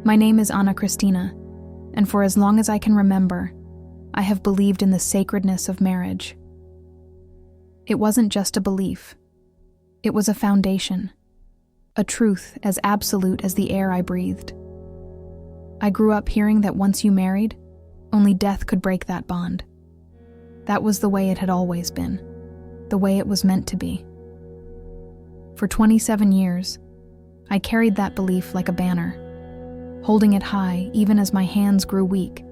My name is Anna Christina, and for as long as I can remember, I have believed in the sacredness of marriage. It wasn't just a belief. It was a foundation, a truth as absolute as the air I breathed. I grew up hearing that once you married, only death could break that bond. That was the way it had always been, the way it was meant to be. For 27 years, I carried that belief like a banner, holding it high even as my hands grew weak,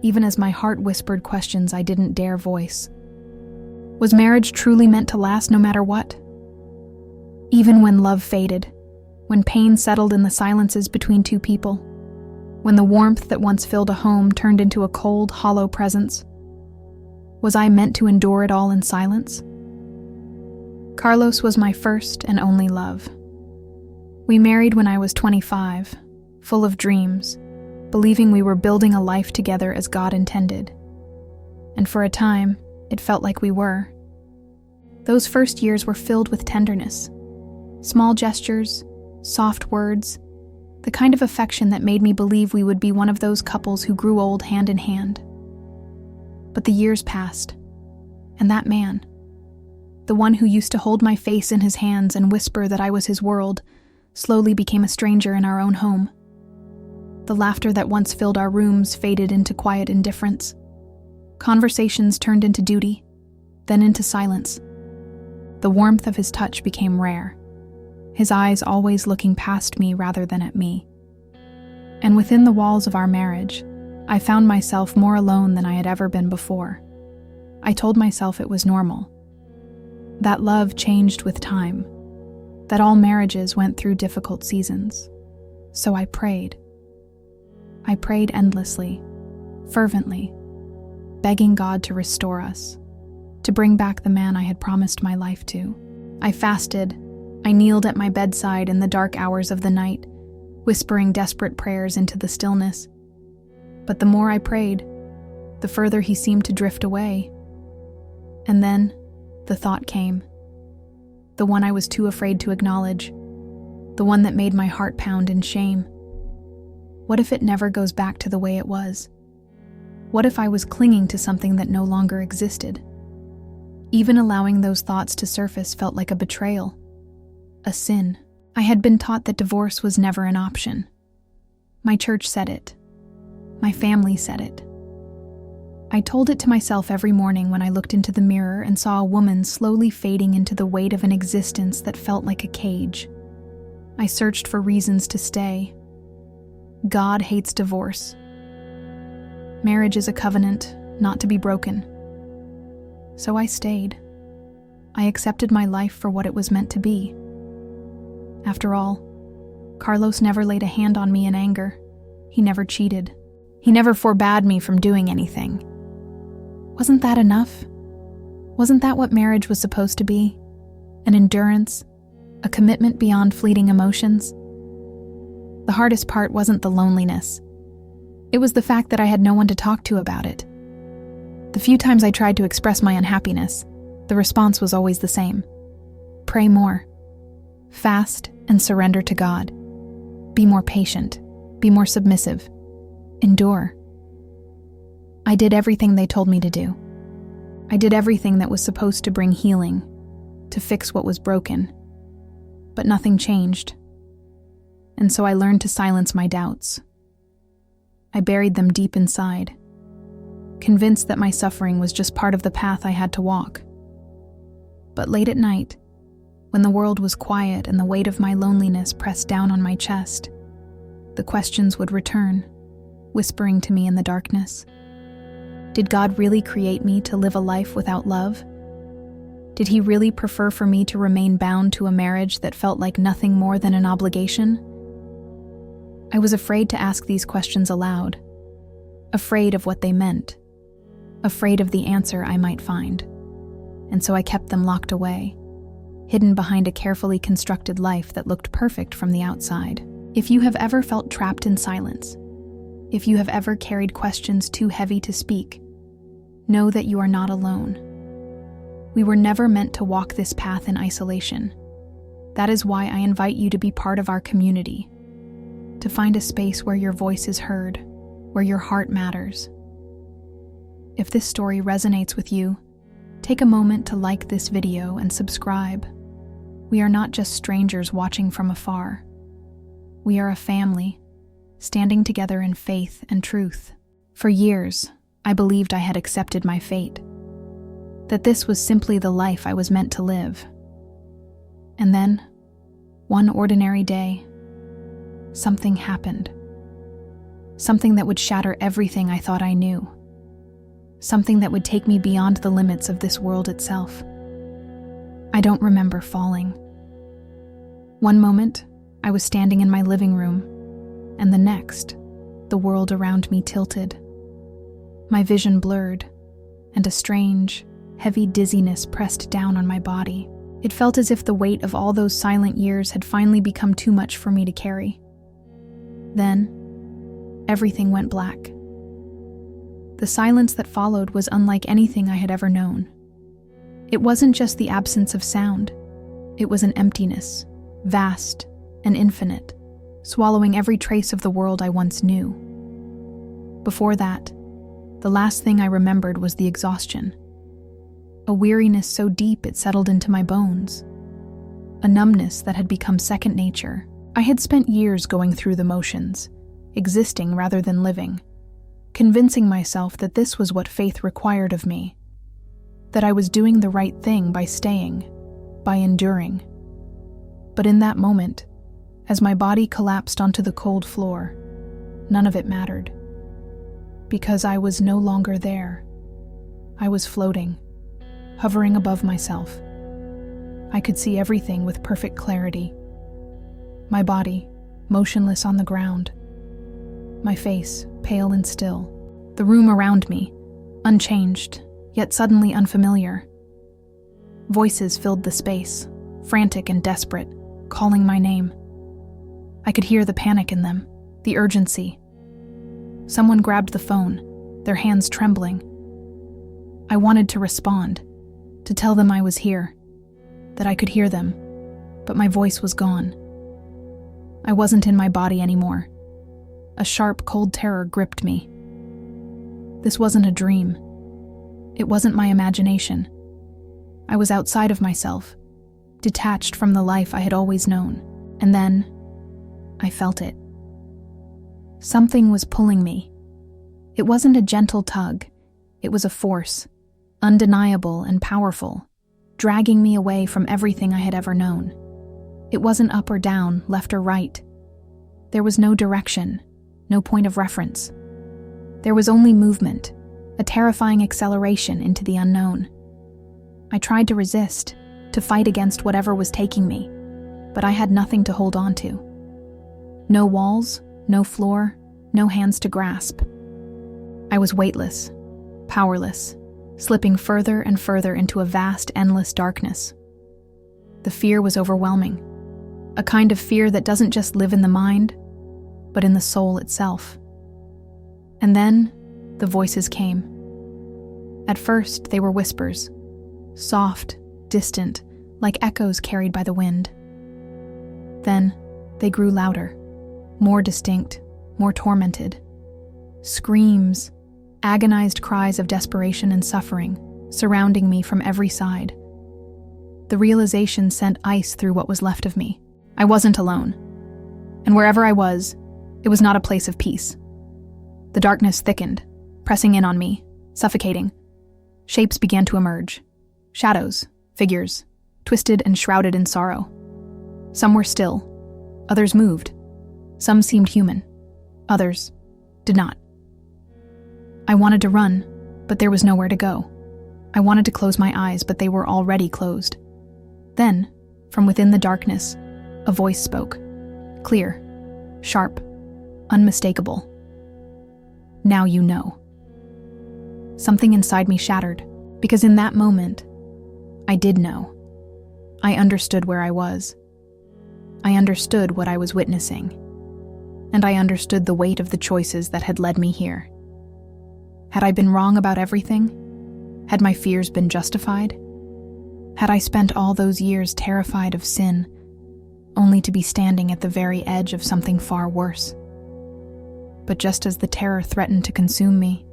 even as my heart whispered questions I didn't dare voice. Was marriage truly meant to last no matter what? Even when love faded, when pain settled in the silences between two people, when the warmth that once filled a home turned into a cold, hollow presence, was I meant to endure it all in silence? Carlos was my first and only love. We married when I was 25, full of dreams, believing we were building a life together as God intended. And for a time, it felt like we were. Those first years were filled with tenderness, small gestures, soft words, the kind of affection that made me believe we would be one of those couples who grew old hand in hand. But the years passed, and that man, the one who used to hold my face in his hands and whisper that I was his world, slowly became a stranger in our own home. The laughter that once filled our rooms faded into quiet indifference. Conversations turned into duty, then into silence. The warmth of his touch became rare, his eyes always looking past me rather than at me. And within the walls of our marriage, I found myself more alone than I had ever been before. I told myself it was normal, that love changed with time, that all marriages went through difficult seasons. So I prayed. I prayed endlessly, fervently, begging God to restore us, to bring back the man I had promised my life to. I fasted. I kneeled at my bedside in the dark hours of the night, whispering desperate prayers into the stillness. But the more I prayed, the further he seemed to drift away. And then, the thought came. The one I was too afraid to acknowledge. The one that made my heart pound in shame. What if it never goes back to the way it was? What if I was clinging to something that no longer existed? Even allowing those thoughts to surface felt like a betrayal, a sin. I had been taught that divorce was never an option. My church said it. My family said it. I told it to myself every morning when I looked into the mirror and saw a woman slowly fading into the weight of an existence that felt like a cage. I searched for reasons to stay. God hates divorce. Marriage is a covenant, not to be broken. So I stayed. I accepted my life for what it was meant to be. After all, Carlos never laid a hand on me in anger. He never cheated. He never forbade me from doing anything. Wasn't that enough? Wasn't that what marriage was supposed to be? An endurance, a commitment beyond fleeting emotions? The hardest part wasn't the loneliness. It was the fact that I had no one to talk to about it. The few times I tried to express my unhappiness, the response was always the same. Pray more. Fast and surrender to God. Be more patient. Be more submissive. Endure. I did everything they told me to do. I did everything that was supposed to bring healing, to fix what was broken. But nothing changed. And so I learned to silence my doubts. I buried them deep inside, convinced that my suffering was just part of the path I had to walk. But late at night, when the world was quiet and the weight of my loneliness pressed down on my chest, the questions would return, whispering to me in the darkness. Did God really create me to live a life without love? Did He really prefer for me to remain bound to a marriage that felt like nothing more than an obligation? I was afraid to ask these questions aloud, afraid of what they meant, afraid of the answer I might find. And so I kept them locked away, hidden behind a carefully constructed life that looked perfect from the outside. If you have ever felt trapped in silence, if you have ever carried questions too heavy to speak, know that you are not alone. We were never meant to walk this path in isolation. That is why I invite you to be part of our community. to find a space where your voice is heard, where your heart matters. If this story resonates with you, take a moment to like this video and subscribe. We are not just strangers watching from afar. We are a family, standing together in faith and truth. For years, I believed I had accepted my fate, that this was simply the life I was meant to live. And then, one ordinary day, something happened. Something that would shatter everything I thought I knew. Something that would take me beyond the limits of this world itself. I don't remember falling. One moment, I was standing in my living room, and the next, the world around me tilted. My vision blurred, and a strange, heavy dizziness pressed down on my body. It felt as if the weight of all those silent years had finally become too much for me to carry. Then, everything went black. The silence that followed was unlike anything I had ever known. It wasn't just the absence of sound. It was an emptiness, vast and infinite, swallowing every trace of the world I once knew. Before that, the last thing I remembered was the exhaustion. A weariness so deep it settled into my bones. A numbness that had become second nature. I had spent years going through the motions, existing rather than living, convincing myself that this was what faith required of me, that I was doing the right thing by staying, by enduring. But in that moment, as my body collapsed onto the cold floor, none of it mattered. Because I was no longer there. I was floating, hovering above myself. I could see everything with perfect clarity. My body, motionless on the ground. My face, pale and still. The room around me, unchanged, yet suddenly unfamiliar. Voices filled the space, frantic and desperate, calling my name. I could hear the panic in them, the urgency. Someone grabbed the phone, their hands trembling. I wanted to respond, to tell them I was here, that I could hear them, but my voice was gone. I wasn't in my body anymore. A sharp, cold terror gripped me. This wasn't a dream. It wasn't my imagination. I was outside of myself, detached from the life I had always known. And then, I felt it. Something was pulling me. It wasn't a gentle tug. It was a force, undeniable and powerful, dragging me away from everything I had ever known. It wasn't up or down, left or right. There was no direction, no point of reference. There was only movement, a terrifying acceleration into the unknown. I tried to resist, to fight against whatever was taking me, but I had nothing to hold on to. No walls, no floor, no hands to grasp. I was weightless, powerless, slipping further and further into a vast, endless darkness. The fear was overwhelming, a kind of fear that doesn't just live in the mind, but in the soul itself. And then, the voices came. At first, they were whispers, soft, distant, like echoes carried by the wind. Then, they grew louder, more distinct, more tormented. Screams, agonized cries of desperation and suffering, surrounding me from every side. The realization sent ice through what was left of me. I wasn't alone. And wherever I was, it was not a place of peace. The darkness thickened, pressing in on me, suffocating. Shapes began to emerge. Shadows, figures, twisted and shrouded in sorrow. Some were still, others moved. Some seemed human, others did not. I wanted to run, but there was nowhere to go. I wanted to close my eyes, but they were already closed. Then, from within the darkness, a voice spoke. Clear, sharp, unmistakable. Now you know. Something inside me shattered, because in that moment, I did know. I understood where I was. I understood what I was witnessing. And I understood the weight of the choices that had led me here. Had I been wrong about everything? Had my fears been justified? Had I spent all those years terrified of sin, only to be standing at the very edge of something far worse. But just as the terror threatened to consume me,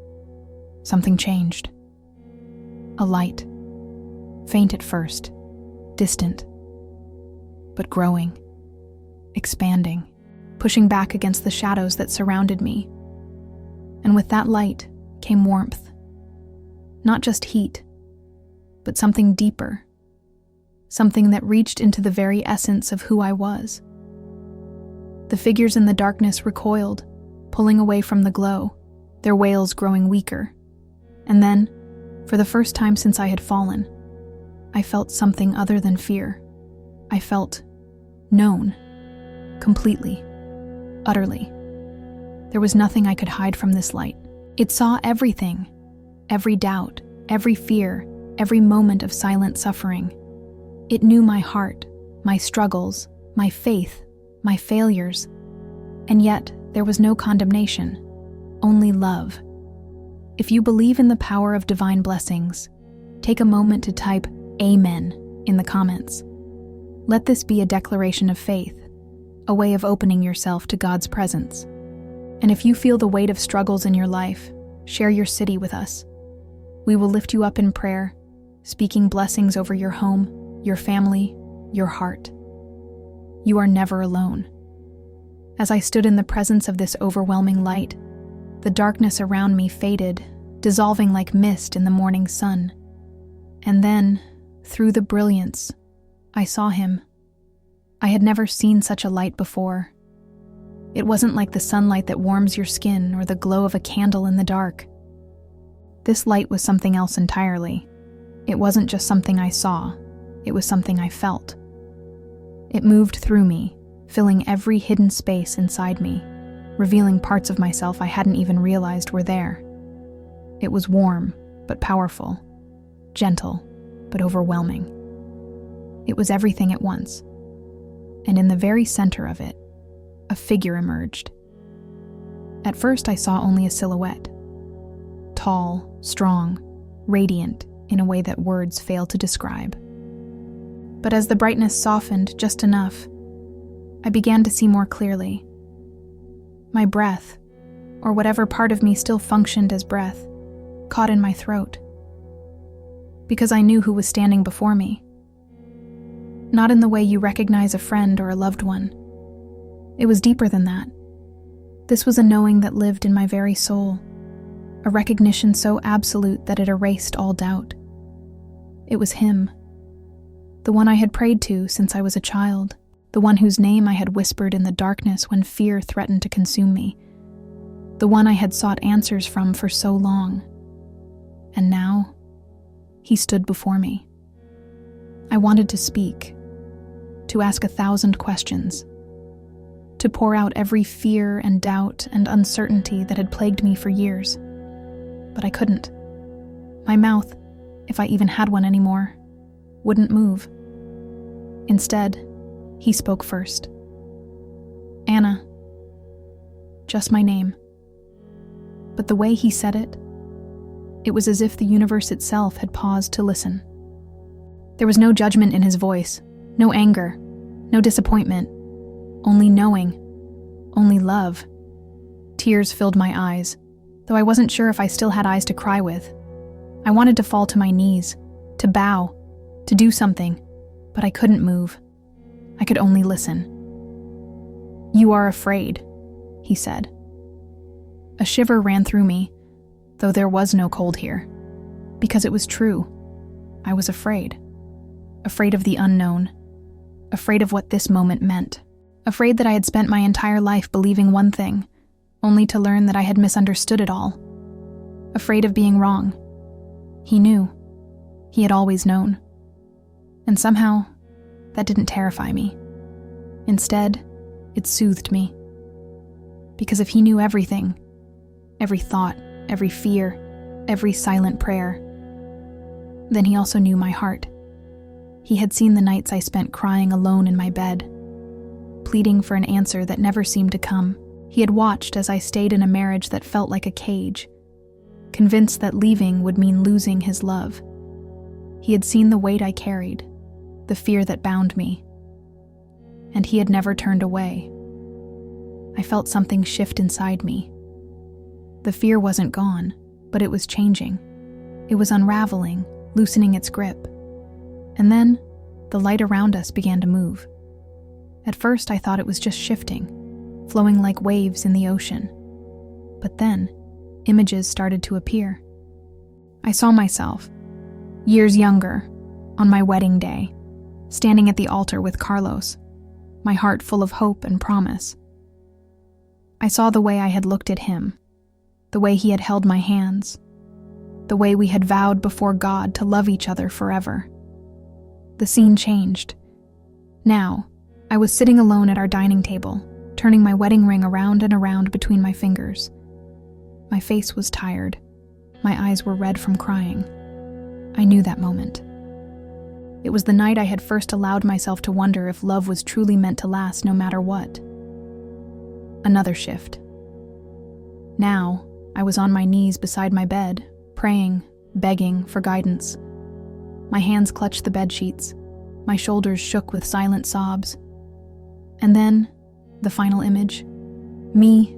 something changed. A light, faint at first, distant, but growing, expanding, pushing back against the shadows that surrounded me. And with that light came warmth. Not just heat, but something deeper, something that reached into the very essence of who I was. The figures in the darkness recoiled, pulling away from the glow, their wails growing weaker. And then, for the first time since I had fallen, I felt something other than fear. I felt known, completely, utterly. There was nothing I could hide from this light. It saw everything, every doubt, every fear, every moment of silent suffering. It knew my heart, my struggles, my faith, my failures. And yet, there was no condemnation, only love. If you believe in the power of divine blessings, take a moment to type "Amen" in the comments. Let this be a declaration of faith, a way of opening yourself to God's presence. And if you feel the weight of struggles in your life, share your city with us. We will lift you up in prayer, speaking blessings over your home, your family, your heart. You are never alone. As I stood in the presence of this overwhelming light, the darkness around me faded, dissolving like mist in the morning sun. And then, through the brilliance, I saw him. I had never seen such a light before. It wasn't like the sunlight that warms your skin or the glow of a candle in the dark. This light was something else entirely. It wasn't just something I saw, it was something I felt. It moved through me, filling every hidden space inside me, revealing parts of myself I hadn't even realized were there. It was warm, but powerful, gentle, but overwhelming. It was everything at once. And in the very center of it, a figure emerged. At first, I saw only a silhouette. Tall, strong, radiant in a way that words fail to describe. But as the brightness softened just enough, I began to see more clearly. My breath, or whatever part of me still functioned as breath, caught in my throat. Because I knew who was standing before me. Not in the way you recognize a friend or a loved one. It was deeper than that. This was a knowing that lived in my very soul, a recognition so absolute that it erased all doubt. It was him, the one I had prayed to since I was a child, the one whose name I had whispered in the darkness when fear threatened to consume me, the one I had sought answers from for so long. And now, he stood before me. I wanted to speak, to ask 1,000 questions, to pour out every fear and doubt and uncertainty that had plagued me for years. But I couldn't. My mouth, if I even had one anymore, wouldn't move. Instead, he spoke first. Anna. Just my name. But the way he said it, it was as if the universe itself had paused to listen. There was no judgment in his voice, no anger, no disappointment, only knowing, only love. Tears filled my eyes, though I wasn't sure if I still had eyes to cry with. I wanted to fall to my knees, to bow, to do something, but I couldn't move. I could only listen. "You are afraid," he said. A shiver ran through me, though there was no cold here, because it was true. I was afraid. Afraid of the unknown. Afraid of what this moment meant. Afraid that I had spent my entire life believing one thing, only to learn that I had misunderstood it all. Afraid of being wrong. He knew. He had always known. And somehow, that didn't terrify me. Instead, it soothed me. Because if he knew everything, every thought, every fear, every silent prayer, then he also knew my heart. He had seen the nights I spent crying alone in my bed, pleading for an answer that never seemed to come. He had watched as I stayed in a marriage that felt like a cage, convinced that leaving would mean losing his love. He had seen the weight I carried, the fear that bound me. and he had never turned away. I felt something shift inside me. The fear wasn't gone, but it was changing. It was unraveling, loosening its grip. And then, the light around us began to move. At first, I thought it was just shifting, flowing like waves in the ocean. But then, images started to appear. I saw myself, years younger, on my wedding day, standing at the altar with Carlos, my heart full of hope and promise. I saw the way I had looked at him, the way he had held my hands, the way we had vowed before God to love each other forever. The scene changed. Now, I was sitting alone at our dining table, turning my wedding ring around and around between my fingers. My face was tired. My eyes were red from crying. I knew that moment. It was the night I had first allowed myself to wonder if love was truly meant to last no matter what. Another shift. Now, I was on my knees beside my bed, praying, begging for guidance. My hands clutched the bedsheets. My shoulders shook with silent sobs. And then, the final image. Me,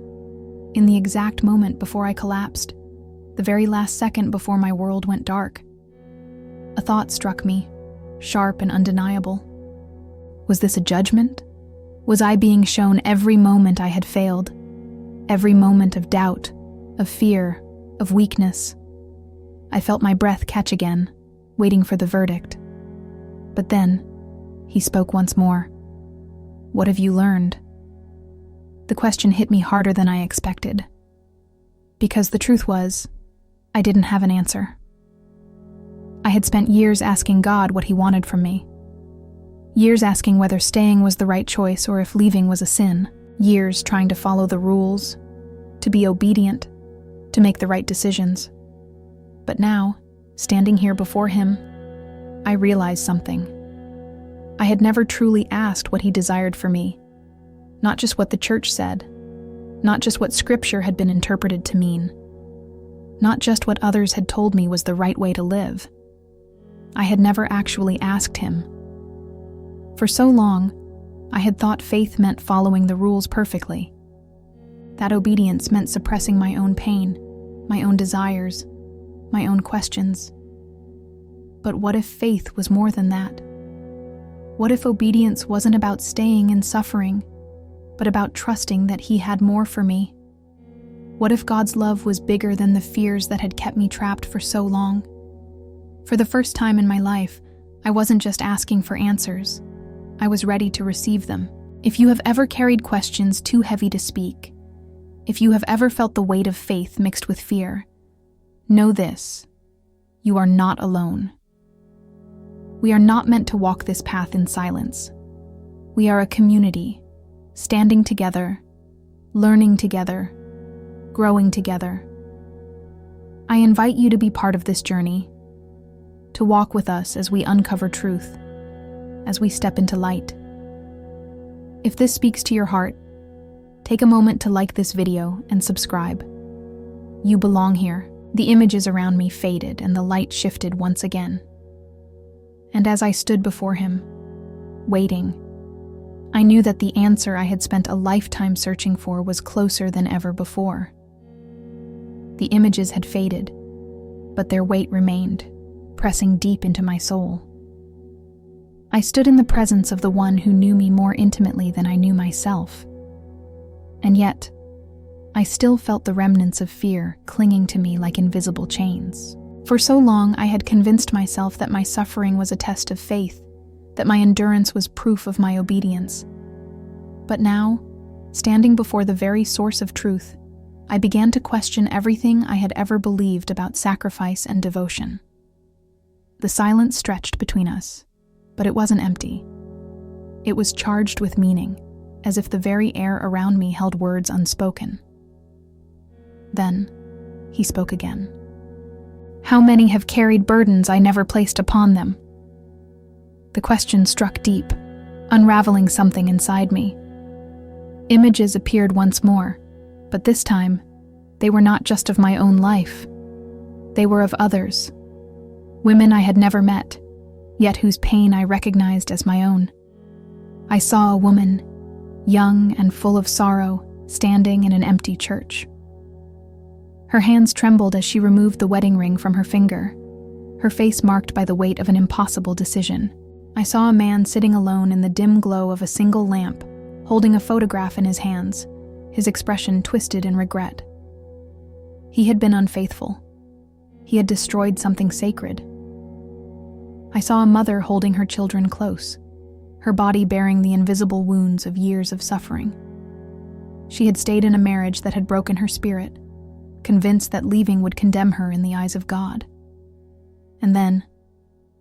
in the exact moment before I collapsed, the very last second before my world went dark. A thought struck me, sharp and undeniable. Was this a judgment? Was I being shown every moment I had failed? Every moment of doubt, of fear, of weakness? I felt my breath catch again, waiting for the verdict. But then, he spoke once more. What have you learned? The question hit me harder than I expected. Because the truth was, I didn't have an answer. I had spent years asking God what he wanted from me. Years asking whether staying was the right choice or if leaving was a sin. Years trying to follow the rules, to be obedient, to make the right decisions. But now, standing here before him, I realized something. I had never truly asked what he desired for me. Not just what the church said. Not just what scripture had been interpreted to mean. Not just what others had told me was the right way to live. I had never actually asked him. For so long, I had thought faith meant following the rules perfectly. That obedience meant suppressing my own pain, my own desires, my own questions. But what if faith was more than that? What if obedience wasn't about staying in suffering, but about trusting that he had more for me? What if God's love was bigger than the fears that had kept me trapped for so long? For the first time in my life, I wasn't just asking for answers. I was ready to receive them. If you have ever carried questions too heavy to speak, if you have ever felt the weight of faith mixed with fear, know this: you are not alone. We are not meant to walk this path in silence. We are a community, standing together, learning together, growing together. I invite you to be part of this journey, to walk with us as we uncover truth, as we step into light. If this speaks to your heart, take a moment to like this video and subscribe. You belong here. The images around me faded and the light shifted once again. And as I stood before him, waiting, I knew that the answer I had spent a lifetime searching for was closer than ever before. The images had faded, but their weight remained, pressing deep into my soul. I stood in the presence of the one who knew me more intimately than I knew myself. And yet, I still felt the remnants of fear clinging to me like invisible chains. For so long, I had convinced myself that my suffering was a test of faith, that my endurance was proof of my obedience. But now, standing before the very source of truth, I began to question everything I had ever believed about sacrifice and devotion. The silence stretched between us, but it wasn't empty. It was charged with meaning, as if the very air around me held words unspoken. Then, he spoke again. How many have carried burdens I never placed upon them? The question struck deep, unraveling something inside me. Images appeared once more, but this time, they were not just of my own life. They were of others. Women I had never met, yet whose pain I recognized as my own. I saw a woman, young and full of sorrow, standing in an empty church. Her hands trembled as she removed the wedding ring from her finger, her face marked by the weight of an impossible decision. I saw a man sitting alone in the dim glow of a single lamp, holding a photograph in his hands, his expression twisted in regret. He had been unfaithful. He had destroyed something sacred. I saw a mother holding her children close, her body bearing the invisible wounds of years of suffering. She had stayed in a marriage that had broken her spirit, convinced that leaving would condemn her in the eyes of God. And then,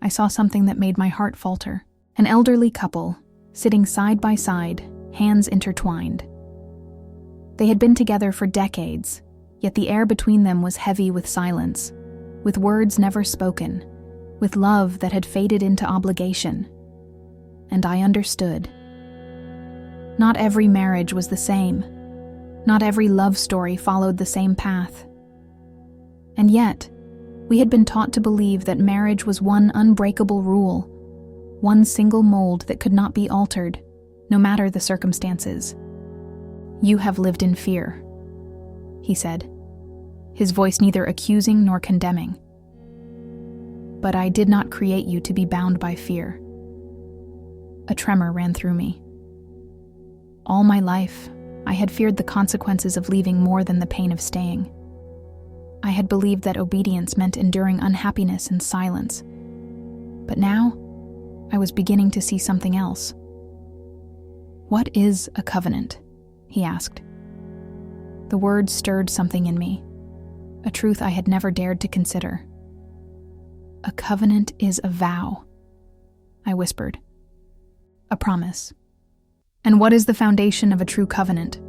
I saw something that made my heart falter. An elderly couple, sitting side by side, hands intertwined. They had been together for decades, yet the air between them was heavy with silence, with words never spoken, with love that had faded into obligation. And I understood. Not every marriage was the same. Not every love story followed the same path. And yet, we had been taught to believe that marriage was one unbreakable rule, one single mold that could not be altered, no matter the circumstances. "You have lived in fear," he said, his voice neither accusing nor condemning. "But I did not create you to be bound by fear." A tremor ran through me. All my life, I had feared the consequences of leaving more than the pain of staying. I had believed that obedience meant enduring unhappiness in silence. But now, I was beginning to see something else. "What is a covenant?" he asked. The word stirred something in me, a truth I had never dared to consider. "A covenant is a vow," I whispered. "A promise. And what is the foundation of a true covenant?"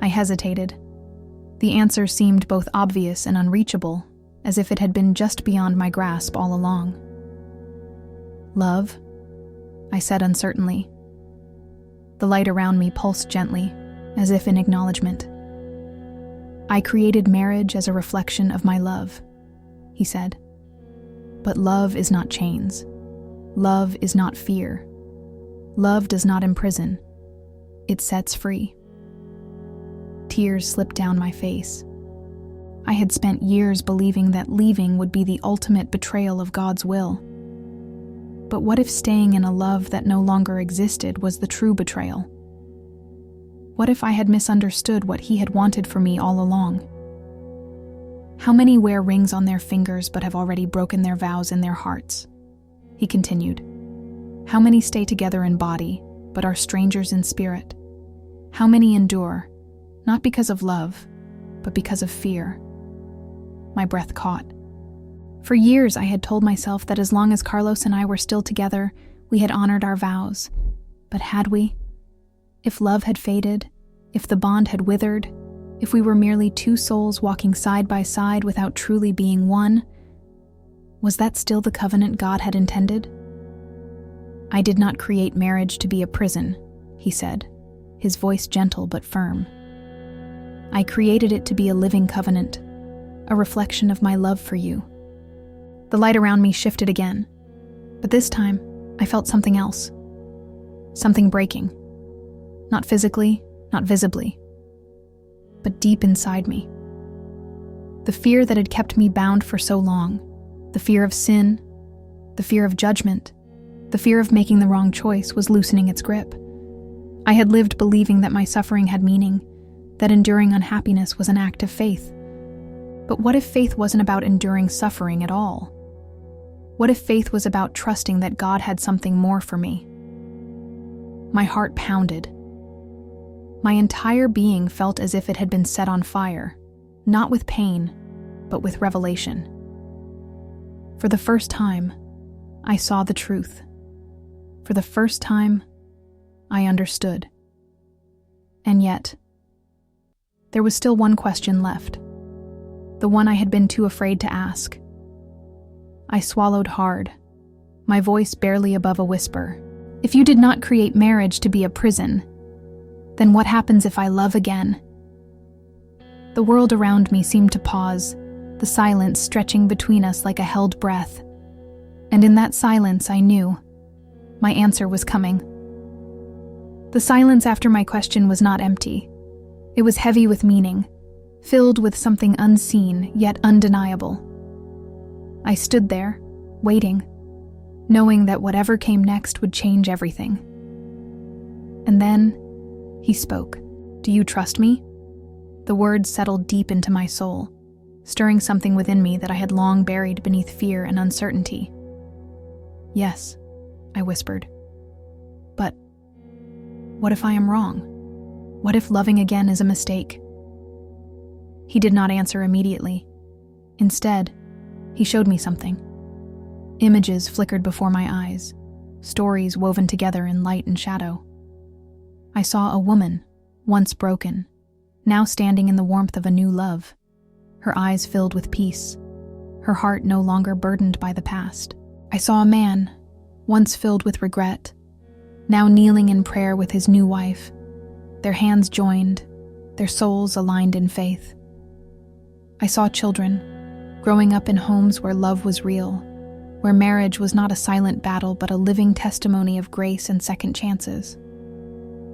I hesitated. The answer seemed both obvious and unreachable, as if it had been just beyond my grasp all along. "Love," I said uncertainly. The light around me pulsed gently, as if in acknowledgement. "I created marriage as a reflection of my love," he said. "But love is not chains. Love is not fear. Love does not imprison. It sets free." Tears slipped down my face. I had spent years believing that leaving would be the ultimate betrayal of God's will. But what if staying in a love that no longer existed was the true betrayal? What if I had misunderstood what He had wanted for me all along? "How many wear rings on their fingers but have already broken their vows in their hearts?" he continued. "How many stay together in body but are strangers in spirit? How many endure, not because of love, but because of fear?" My breath caught. For years I had told myself that as long as Carlos and I were still together, we had honored our vows. But had we? If love had faded, if the bond had withered, if we were merely two souls walking side by side without truly being one, was that still the covenant God had intended? "I did not create marriage to be a prison," he said, his voice gentle but firm. "I created it to be a living covenant, a reflection of my love for you." The light around me shifted again, but this time I felt something else. Something breaking. Not physically, not visibly, but deep inside me. The fear that had kept me bound for so long, the fear of sin, the fear of judgment, the fear of making the wrong choice was loosening its grip. I had lived believing that my suffering had meaning, that enduring unhappiness was an act of faith. But what if faith wasn't about enduring suffering at all? What if faith was about trusting that God had something more for me? My heart pounded. My entire being felt as if it had been set on fire, not with pain, but with revelation. For the first time, I saw the truth. For the first time, I understood. And yet, there was still one question left, the one I had been too afraid to ask. I swallowed hard, my voice barely above a whisper. "If you did not create marriage to be a prison, then what happens if I love again?" The world around me seemed to pause, the silence stretching between us like a held breath. And in that silence I knew my answer was coming. The silence after my question was not empty. It was heavy with meaning, filled with something unseen yet undeniable. I stood there, waiting, knowing that whatever came next would change everything. And then, he spoke. "Do you trust me?" The words settled deep into my soul, stirring something within me that I had long buried beneath fear and uncertainty. "Yes," I whispered. "But what if I am wrong? What if loving again is a mistake?" He did not answer immediately. Instead, he showed me something. Images flickered before my eyes, stories woven together in light and shadow. I saw a woman, once broken, now standing in the warmth of a new love, her eyes filled with peace, her heart no longer burdened by the past. I saw a man, once filled with regret, now kneeling in prayer with his new wife, their hands joined, their souls aligned in faith. I saw children, growing up in homes where love was real, where marriage was not a silent battle but a living testimony of grace and second chances.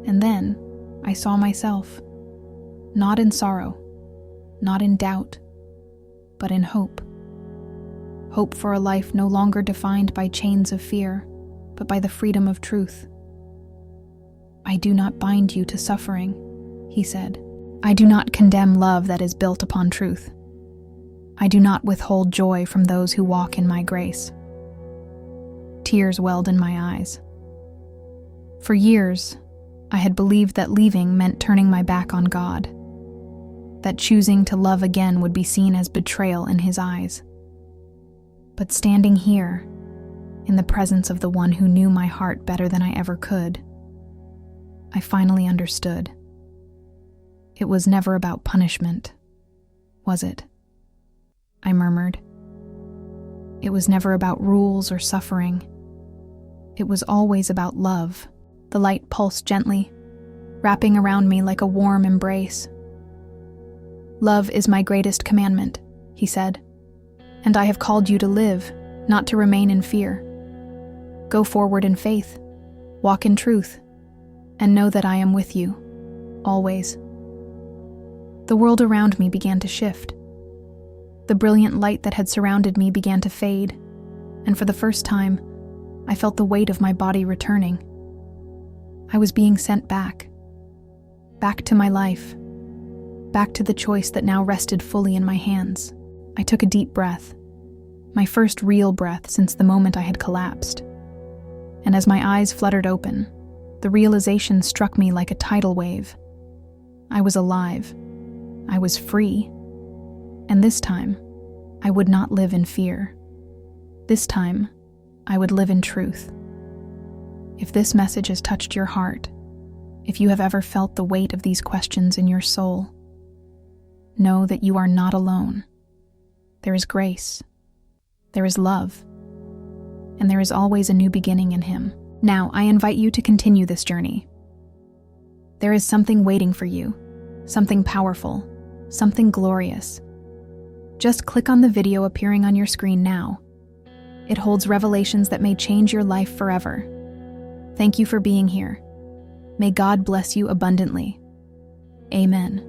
And then I saw myself, not in sorrow, not in doubt, but in hope. Hope for a life no longer defined by chains of fear, but by the freedom of truth. "I do not bind you to suffering," he said. "I do not condemn love that is built upon truth. I do not withhold joy from those who walk in my grace." Tears welled in my eyes. For years, I had believed that leaving meant turning my back on God, that choosing to love again would be seen as betrayal in his eyes. But standing here, in the presence of the one who knew my heart better than I ever could, I finally understood. It was never about punishment, was it? I murmured. It was never about rules or suffering. It was always about love. The light pulsed gently, wrapping around me like a warm embrace. "Love is my greatest commandment," he said, "and I have called you to live, not to remain in fear. Go forward in faith, walk in truth, and know that I am with you, always." The world around me began to shift. The brilliant light that had surrounded me began to fade, and for the first time, I felt the weight of my body returning. I was being sent back to my life, back to the choice that now rested fully in my hands. I took a deep breath, my first real breath since the moment I had collapsed. And as my eyes fluttered open, the realization struck me like a tidal wave. I was alive. I was free. And this time, I would not live in fear. This time, I would live in truth. If this message has touched your heart, if you have ever felt the weight of these questions in your soul, know that you are not alone. There is grace, there is love, and there is always a new beginning in him. Now, I invite you to continue this journey. There is something waiting for you, something powerful, something glorious. Just click on the video appearing on your screen now. It holds revelations that may change your life forever. Thank you for being here. May God bless you abundantly. Amen.